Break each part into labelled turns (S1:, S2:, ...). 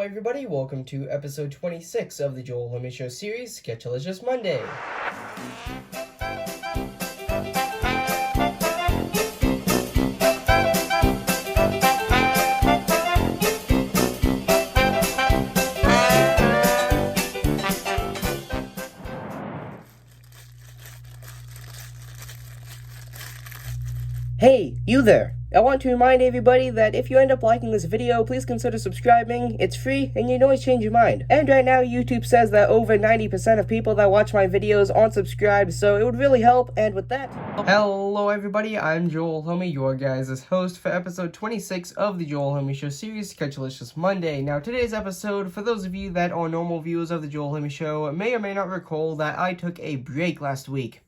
S1: everybody, welcome to episode 26 of the Joel Homie Show series, Sketcheleshious Monday. Hey, you there! I want to remind everybody that if you end up liking this video, please consider subscribing. It's free, and you can always change your mind. And right now, YouTube says that over 90% of people that watch my videos aren't subscribed, so it would really help, and with that... Hello everybody, I'm Joel Homie, your guys' host for episode 26 of the Joel Homie Show series, Sketcheleshious Monday. Now, today's episode, for those of you that are normal viewers of the Joel Homie Show, may or may not recall that I took a break last week.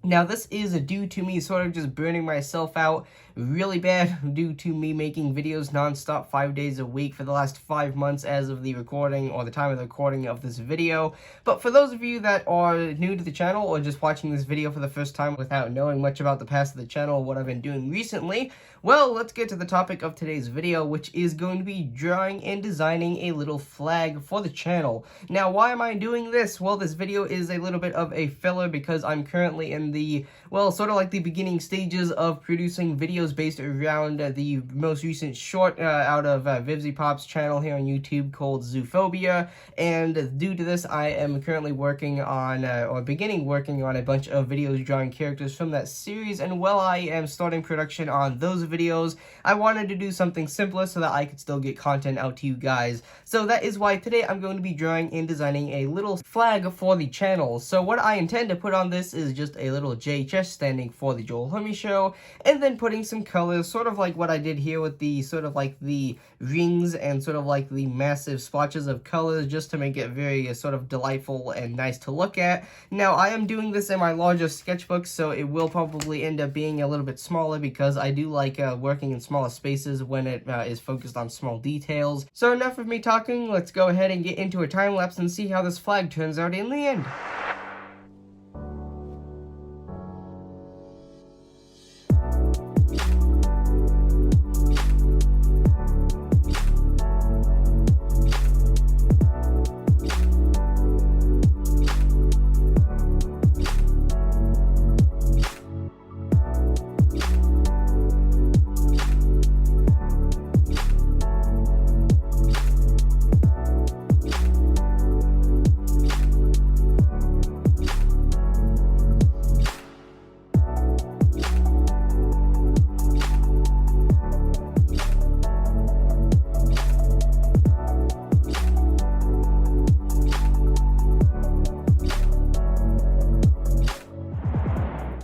S1: Now, this is due to me sort of just burning myself out really bad due to me making videos non-stop 5 days a week for the last 5 months as of the recording or the time of the recording of this video. But for those of you that are new to the channel or just watching this video for the first time without knowing much about the past of the channel or what I've been doing recently, well, let's get to the topic of today's video, which is going to be drawing and designing a little flag for the channel. Now, why am I doing this? Well, this video is a little bit of a filler because I'm currently in the, well, sort of like the beginning stages of producing videos based around the most recent short out of Vivzy Pop's channel here on YouTube called Zoophobia, and due to this, I am currently working on, or beginning working on a bunch of videos drawing characters from that series, and while I am starting production on those videos, I wanted to do something simpler so that I could still get content out to you guys. So that is why today I'm going to be drawing and designing a little flag for the channel. So what I intend to put on this is just a little JHS standing for the Joel Homie Show, and then putting some colors, sort of like what I did here with the sort of like the rings and sort of like the massive splotches of colors, just to make it very sort of delightful and nice to look at. Now, I am doing this in my larger sketchbook, so it will probably end up being a little bit smaller because I do like working in smaller spaces when it is focused on small details. So enough of me talking, let's go ahead and get into a time lapse and see how this flag turns out in the end.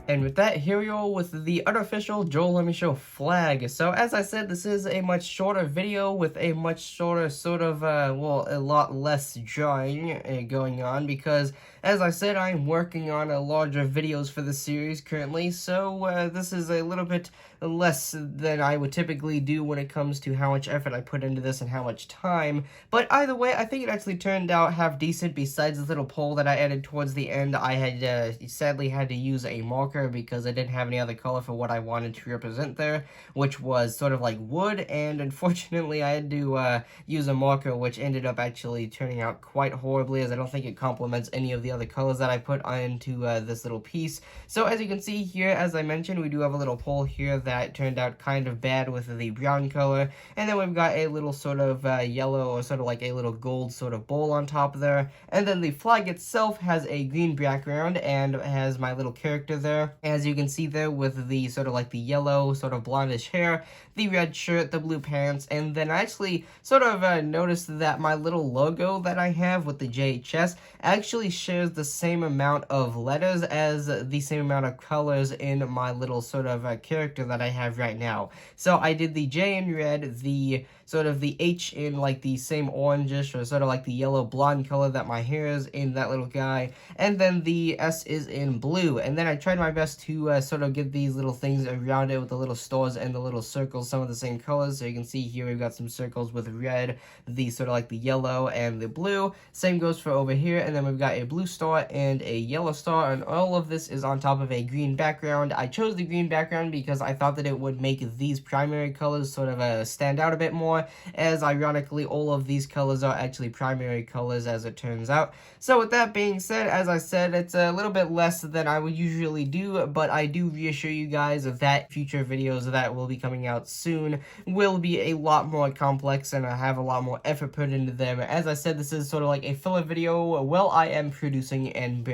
S1: And with that, here we are with the unofficial Joel Homie Show flag. So as I said, this is a much shorter video with a much shorter sort of, well, a lot less drawing going on because, as I said, I'm working on larger videos for the series currently, so this is a little bit less than I would typically do when it comes to how much effort I put into this and how much time. But either way, I think it actually turned out half decent. Besides this little poll that I added towards the end, I had sadly had to use a marker because I didn't have any other color for what I wanted to represent there, which was sort of like wood, and unfortunately I had to use a marker, which ended up actually turning out quite horribly, as I don't think it complements any of the other colors that I put into this little piece. So as you can see here, as I mentioned, we do have a little pole here that turned out kind of bad with the brown color, and then we've got a little sort of yellow, or sort of like a little gold sort of bowl on top there, and then the flag itself has a green background and has my little character there, as you can see there, with the sort of like the yellow sort of blondish hair, the red shirt, the blue pants, and then I actually sort of noticed that my little logo that I have with the JHS actually shares the same amount of letters as the same amount of colors in my little sort of character that I have right now. So I did the J in red, the sort of the H in like the same orangish or sort of like the yellow blonde color that my hair is in that little guy, and then the S is in blue. And then I tried my best to sort of get these little things around it with the little stars and the little circles, some of the same colors. So you can see here we've got some circles with red, the sort of like the yellow and the blue. Same goes for over here, and then we've got a blue star and a yellow star, and all of this is on top of a green background. I chose the green background because I thought that it would make these primary colors sort of stand out a bit more. more, as ironically all of these colors are actually primary colors as it turns out. So with that being said, as I said, it's a little bit less than I would usually do, but I do reassure you guys that future videos that will be coming out soon will be a lot more complex and I have a lot more effort put into them. As I said, this is sort of like a filler video while I am producing and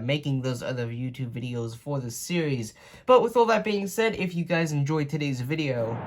S1: making those other YouTube videos for this series. But with all that being said, if you guys enjoyed today's video,